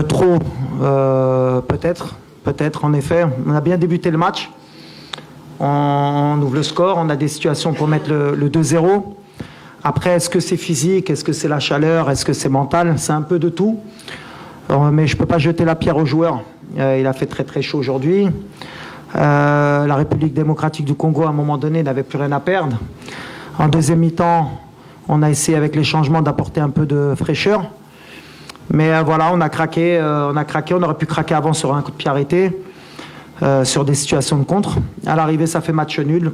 Trop, peut-être en effet. On a bien débuté le match. On ouvre le score, on a des situations pour mettre le 2-0. Après, est-ce que c'est physique, est-ce que c'est la chaleur, est-ce que c'est mental? C'est un peu de tout. Mais je ne peux pas jeter la pierre aux joueurs. Il a fait très très chaud aujourd'hui. La République démocratique du Congo, à un moment donné, n'avait plus rien à perdre. En deuxième mi-temps, on a essayé avec les changements d'apporter un peu de fraîcheur. Mais voilà, on a craqué. On aurait pu craquer avant sur un coup de pied arrêté, sur des situations de contre. À l'arrivée, ça fait match nul.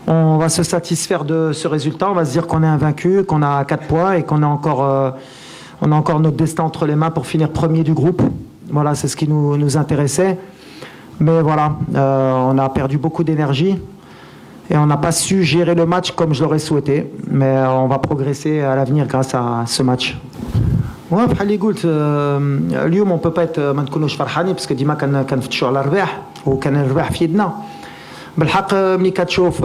On va se satisfaire de ce résultat. On va se dire qu'on est invaincu, qu'on a 4 points et qu'on a encore notre destin entre les mains pour finir premier du groupe. Voilà, c'est ce qui nous intéressait. Mais voilà, on a perdu beaucoup d'énergie et on n'a pas su gérer le match comme je l'aurais souhaité. Mais on va progresser à l'avenir grâce à ce match. Ouais, بحال اللي قلت اليوم on peut pas être ما نكونوش فرحانين باسكو ديما كنفتشوا على الرباح وكان الرباح في يدنا. بالحق ملي كتشوف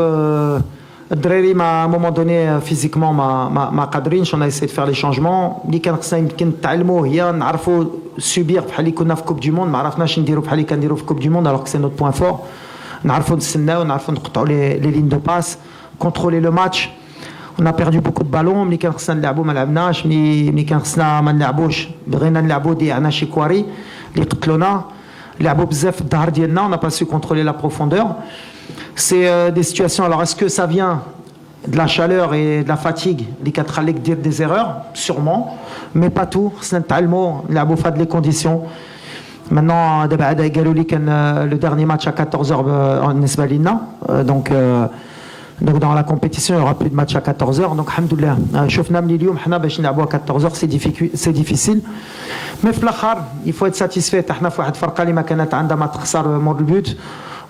الدراري à un moment donné physiquement ما قادرينش. On a essayé de faire les changements اللي كان خصنا يمكن نتعلموا هي نعرفوا سوبير بحال اللي كنا في كوب دي موند. ما عرفناش نديروا بحال اللي كنديروا في كوب دي موند alors que c'est notre point fort. نعرفوا نستناو نعرفوا نقطعوا les lignes de passe, contrôler le match. On a perdu beaucoup de ballons. ملي كان خصنا نلعبوا ما لعبناش. ملي كان خصنا ما نلعبوش بغينا نلعبوا ضيعنا شي كواري اللي قتلونا. لعبوا بزاف في الظهر ديالنا. On n'a pas su contrôler la profondeur. C'est des situations. Alors est-ce que ça vient de la chaleur et de la fatigue اللي كتخليك دير des erreurs? Sûrement, mais pas tout. خصنا نتعلموا نلعبوا في هاد les conditions. Maintenant دابا عاد قالوا لي كان le dernier match à 14h بالنسبه لينا. Donc dans la compétition, il n'y aura plus de match à 14h. Donc, alhamdoulilah. شفنا من اليوم حنا باش نلعبوا à 14h, c'est difficile. Mais في الآخر, il faut être satisfait. احنا في واحد الفرقة اللي ما كانت عندها ما تخسر مور البيوت.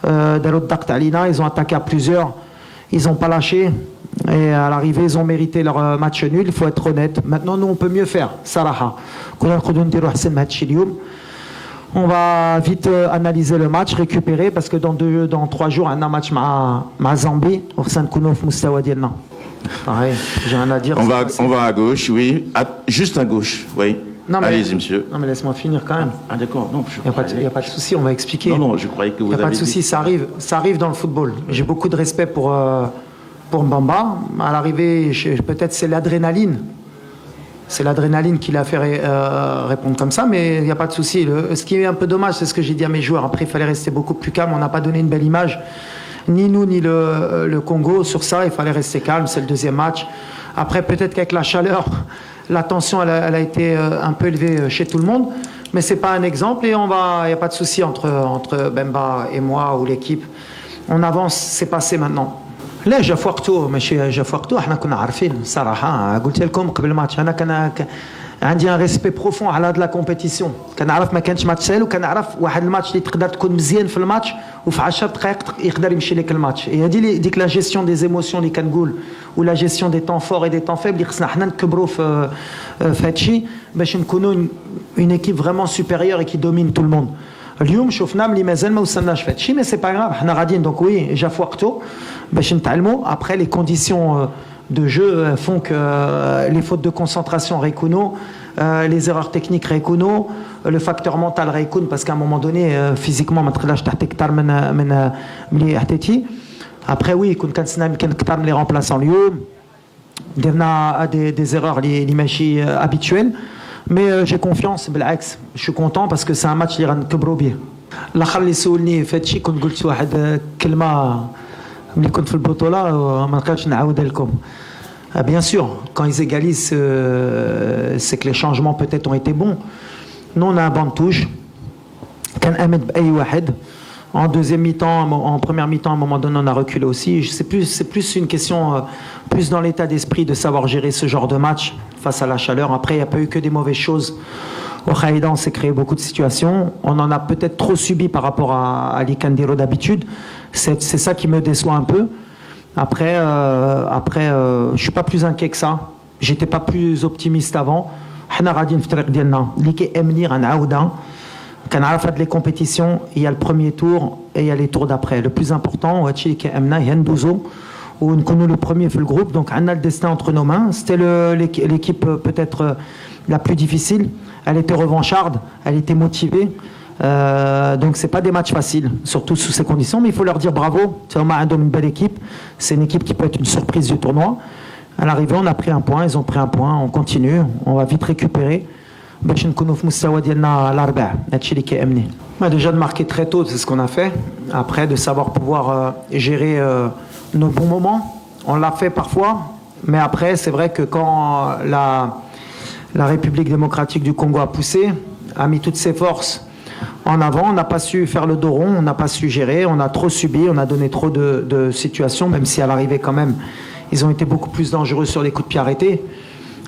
داروا الضغط علينا, ils ont attaqué à plusieurs. Ils n'ont pas lâché. Et à l'arrivée, ils ont mérité leur match nul. Il faut être honnête. Maintenant, nous, on peut mieux faire. صراحة. كنا نقدروا نديروا أحسن من هذا الشيء اليوم. On va vite analyser le match, récupérer, parce que dans 3 jours, on a un match avec Zambie. Pareil, j'ai rien à dire. On va à gauche, oui. Juste à gauche, oui. Allez-y, monsieur. Non, mais laisse-moi finir quand même. Ah, d'accord. Non, il n'y a pas de souci, on va expliquer. Non, je croyais que vous avez. Il n'y a pas de souci, ça arrive dans le football. J'ai beaucoup de respect pour Mbamba. À l'arrivée, peut-être c'est l'adrénaline. C'est l'adrénaline qui l'a fait répondre comme ça, mais il n'y a pas de souci. Ce qui est un peu dommage, c'est ce que j'ai dit à mes joueurs. Après, il fallait rester beaucoup plus calme. On n'a pas donné une belle image, ni nous, ni le Congo. Sur ça, il fallait rester calme. C'est le deuxième match. Après, peut-être qu'avec la chaleur, la tension, elle a été un peu élevée chez tout le monde. Mais ce n'est pas un exemple. Et il n'y a pas de souci entre Bemba et moi ou l'équipe. On avance, c'est passé maintenant. لا جا وقته ماشي جا وقته. احنا كنا عارفين صراحه. قلت لكم قبل الماتش انا كان عندي ان ريسبي بروفون على هاد لا كومبيتيسيون. كنعرف ما كانش ماتش سهل وكنعرف واحد الماتش اللي تقدر تكون مزيان في الماتش وفي 10 دقائق يقدر يمشي لك الماتش. هي هذه ديك لا جيستيون دي زيموسيون اللي كنقول ولا جيستيون دي طون فور اي دي طون فيبل اللي خصنا حنا نكبروا في هادشي باش نكونوا اون ايكيب فريمون سوبيريور اي كي دومين تو الموند. اليوم شفنا ملي مازال ما وصلناش في هادشي مي سي با غراف. حنا غاديين دونك وي جا في وقته باش نتعلموا. Après les conditions de jeu font que les fautes de concentration récouno, les erreurs techniques récouno, le facteur mental récoun parce qu'à un moment donné physiquement ما تقدرش تحتك اكثر من ملي حتيتي. Après oui كون كنتسنى يمكن اكثر من لي remplaçants اليوم درنا des erreurs اللي ماشي habituelles. Mais j'ai confiance بالعكس. Je suis content parce que c'est un match اللي غنكبروا به. الاخر اللي سولني في هادشي كنت قلت واحد كلمه ملي كنت في البطوله ما نقدرش نعاودها لكم. Bien sûr, quand ils égalisent, c'est que les changements peut-être ont été bons. Nous, on a un banc de touche. كان امد باي واحد. En deuxième mi-temps, en première mi-temps, à un moment donné, on a reculé aussi. C'est plus une question, plus dans l'état d'esprit de savoir gérer ce genre de match face à la chaleur. Après, il n'y a pas eu que des mauvaises choses. Au Khaïda, on s'est créé beaucoup de situations. On en a peut-être trop subi par rapport à l'Ikandiro d'habitude. C'est ça qui me déçoit un peu. Après, je ne suis pas plus inquiet que ça. J'étais pas plus optimiste avant. حنا غاديين في الطريق ديالنا اللي كيأمني غنعاودها. كنعرف هاد لي كومبيتيسيون il y a le premier tour et il y a les tours d'après. Le plus important هادشي اللي كيأمنا هي ندوزو où nous le premier fait le groupe, donc on a le destin entre nos mains. C'était l'équipe peut-être la plus difficile. Elle était revancharde, elle était motivée. Donc c'est pas des matchs faciles, surtout sous ces conditions, mais il faut leur dire bravo. C'est une belle équipe, c'est une équipe qui peut être une surprise du tournoi. À l'arrivée, on a pris un point, ils ont pris un point, on continue, on va vite récupérer. Déjà de marquer très tôt, c'est ce qu'on a fait. Après, de savoir pouvoir gérer nos bons moments, on l'a fait parfois, mais après, c'est vrai que quand la République démocratique du Congo a poussé, a mis toutes ses forces en avant, on n'a pas su faire le dos rond, on n'a pas su gérer, on a trop subi, on a donné trop de situations, même si à l'arrivée quand même, ils ont été beaucoup plus dangereux sur les coups de pied arrêtés.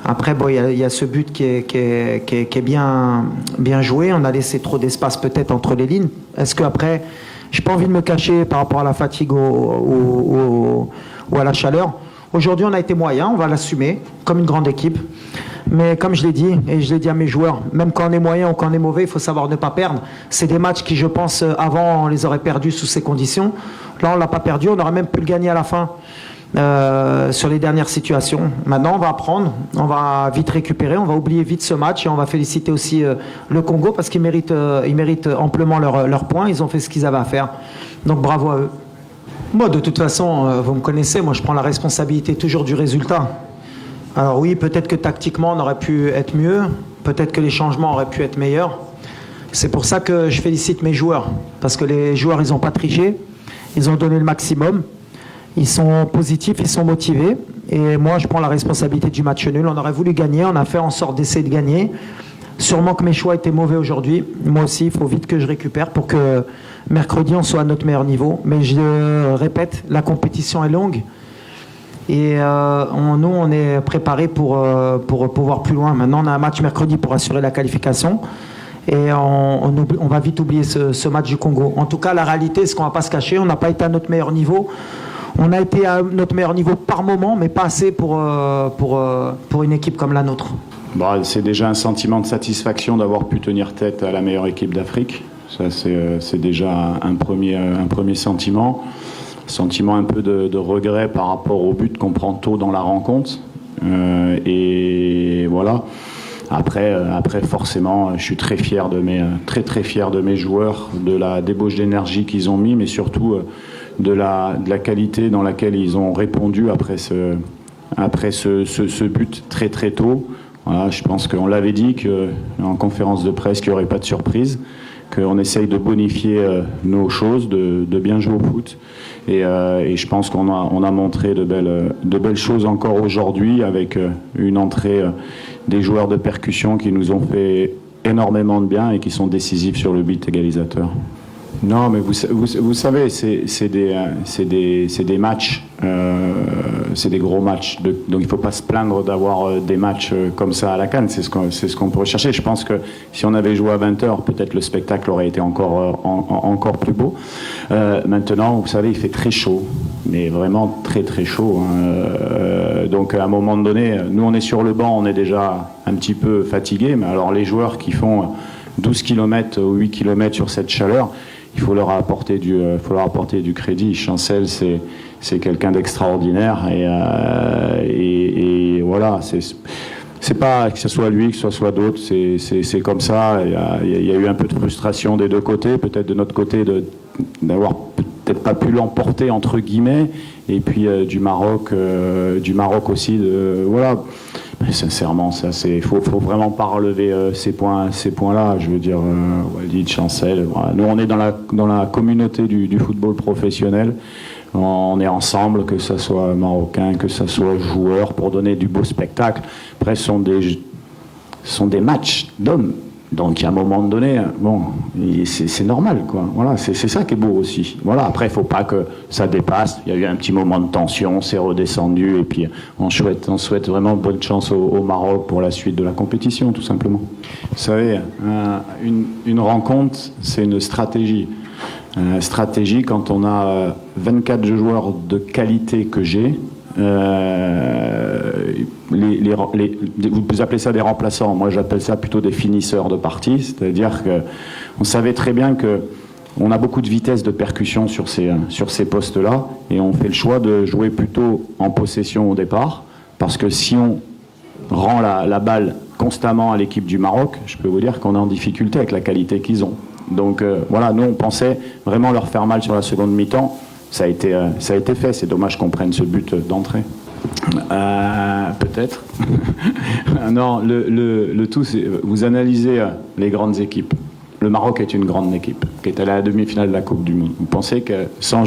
Après, bon, il y a ce but qui est bien joué, on a laissé trop d'espace peut-être entre les lignes. Est-ce qu'après, j'ai pas envie de me cacher par rapport à la fatigue ou à la chaleur. Aujourd'hui, on a été moyen, on va l'assumer comme une grande équipe. Mais comme je l'ai dit, et je l'ai dit à mes joueurs, même quand on est moyen ou quand on est mauvais, il faut savoir ne pas perdre. C'est des matchs qui, je pense, avant, on les aurait perdus sous ces conditions. Là, on ne l'a pas perdu, on aurait même pu le gagner à la fin sur les dernières situations. Maintenant, on va apprendre, on va vite récupérer, on va oublier vite ce match et on va féliciter aussi le Congo parce qu'ils méritent amplement leurs points. Ils ont fait ce qu'ils avaient à faire. Donc, bravo à eux. Moi, de toute façon, vous me connaissez, moi, je prends la responsabilité toujours du résultat. Alors oui, peut-être que tactiquement, on aurait pu être mieux. Peut-être que les changements auraient pu être meilleurs. C'est pour ça que je félicite mes joueurs. Parce que les joueurs, ils n'ont pas triché. Ils ont donné le maximum. Ils sont positifs, ils sont motivés. Et moi, je prends la responsabilité du match nul. On aurait voulu gagner. On a fait en sorte d'essayer de gagner. Sûrement que mes choix étaient mauvais aujourd'hui. Moi aussi, il faut vite que je récupère pour que mercredi, on soit à notre meilleur niveau. Mais je répète, la compétition est longue. Et nous, on est préparés pour pouvoir plus loin. Maintenant, on a un match mercredi pour assurer la qualification. Et on va vite oublier ce match du Congo. En tout cas, la réalité, c'est qu'on ne va pas se cacher. On n'a pas été à notre meilleur niveau. On a été à notre meilleur niveau par moment, mais pas assez pour une équipe comme la nôtre. Bon, c'est déjà un sentiment de satisfaction d'avoir pu tenir tête à la meilleure équipe d'Afrique. Ça, c'est déjà un premier sentiment. Sentiment un peu de regret par rapport au but qu'on prend tôt dans la rencontre. Et voilà. Après, forcément, je suis très fier très fier de mes joueurs, de la débauche d'énergie qu'ils ont mis, mais surtout de la qualité dans laquelle ils ont répondu après ce but très très tôt. Voilà, je pense qu'on l'avait dit en conférence de presse qu'il n'y aurait pas de surprise, qu'on essaye de bonifier nos choses, de bien jouer au foot. Et je pense qu'on a montré de belles choses encore aujourd'hui avec une entrée des joueurs de percussion qui nous ont fait énormément de bien et qui sont décisifs sur le but égalisateur. Non, mais vous savez, c'est des matchs, c'est des gros matchs. Donc il ne faut pas se plaindre d'avoir des matchs comme ça à la CAN. C'est ce qu'on peut rechercher. Je pense que si on avait joué à 20h, peut-être le spectacle aurait été encore plus beau. Maintenant, vous savez, il fait très chaud, mais vraiment très très chaud. Donc à un moment donné, nous on est sur le banc, on est déjà un petit peu fatigué. Mais alors les joueurs qui font 12 km ou 8 km sur cette chaleur, il faut leur apporter du crédit. Chancel, c'est quelqu'un d'extraordinaire et voilà. C'est pas que ce soit lui, que ce soit d'autres, c'est comme ça. Il y a eu un peu de frustration des deux côtés, peut-être de notre côté d'avoir peut-être pas pu l'emporter entre guillemets, et puis du Maroc aussi. Voilà. Mais sincèrement, faut vraiment pas relever ces points-là. Je veux dire, Walid, Chancel. Voilà. Nous, on est dans la communauté du football professionnel. On est ensemble, que ce soit marocain, que ce soit joueur, pour donner du beau spectacle. Après, ce sont des matchs d'hommes. Donc, à un moment donné, bon, c'est normal, quoi. Voilà, c'est ça qui est beau aussi. Voilà. Après, il ne faut pas que ça dépasse. Il y a eu un petit moment de tension, c'est redescendu, et puis on souhaite vraiment bonne chance au Maroc pour la suite de la compétition, tout simplement. Vous savez, une rencontre, c'est une stratégie. Stratégie, quand on a 24 joueurs de qualité que j'ai, vous appelez ça des remplaçants, moi j'appelle ça plutôt des finisseurs de partie, c'est-à-dire qu'on savait très bien que on a beaucoup de vitesse de percussion sur ces postes-là, et on fait le choix de jouer plutôt en possession au départ, parce que si on rend la balle constamment à l'équipe du Maroc, je peux vous dire qu'on est en difficulté avec la qualité qu'ils ont. Donc voilà, nous on pensait vraiment leur faire mal sur la seconde mi-temps. Ça a été fait, c'est dommage qu'on prenne ce but d'entrée. Peut-être. Non, le tout, c'est vous analysez les grandes équipes. Le Maroc est une grande équipe qui est allée à la demi-finale de la Coupe du Monde. Vous pensez que sans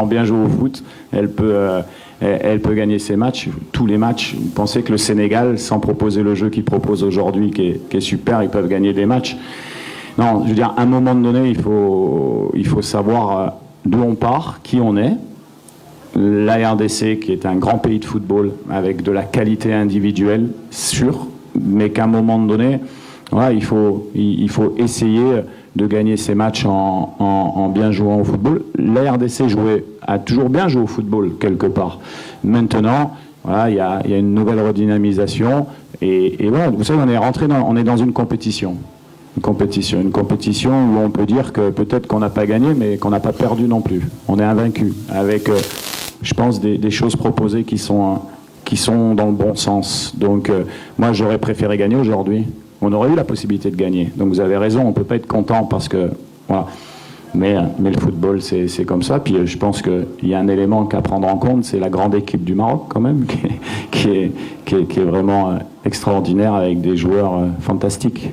bien jouer au foot, elle peut gagner ses matchs, tous les matchs. Vous pensez que le Sénégal, sans proposer le jeu qu'il propose aujourd'hui, qui est super, ils peuvent gagner des matchs. Non, je veux dire, à un moment donné, il faut savoir d'où on part, qui on est. La RDC, qui est un grand pays de football, avec de la qualité individuelle, sûre, mais qu'à un moment donné, voilà, il faut essayer de gagner ces matchs en bien jouant au football. La RDC a toujours bien joué au football, quelque part. Maintenant, voilà, il y a une nouvelle redynamisation, et voilà, vous savez, on est dans une compétition. Une compétition où on peut dire que peut-être qu'on n'a pas gagné, mais qu'on n'a pas perdu non plus. On est invaincu, avec, je pense, des choses proposées qui sont dans le bon sens. Donc, moi, j'aurais préféré gagner aujourd'hui. On aurait eu la possibilité de gagner. Donc, vous avez raison, on ne peut pas être content parce que, voilà. Mais le football, c'est comme ça. Puis, je pense qu'il y a un élément qu'à prendre en compte, c'est la grande équipe du Maroc, quand même, qui est vraiment extraordinaire, avec des joueurs fantastiques.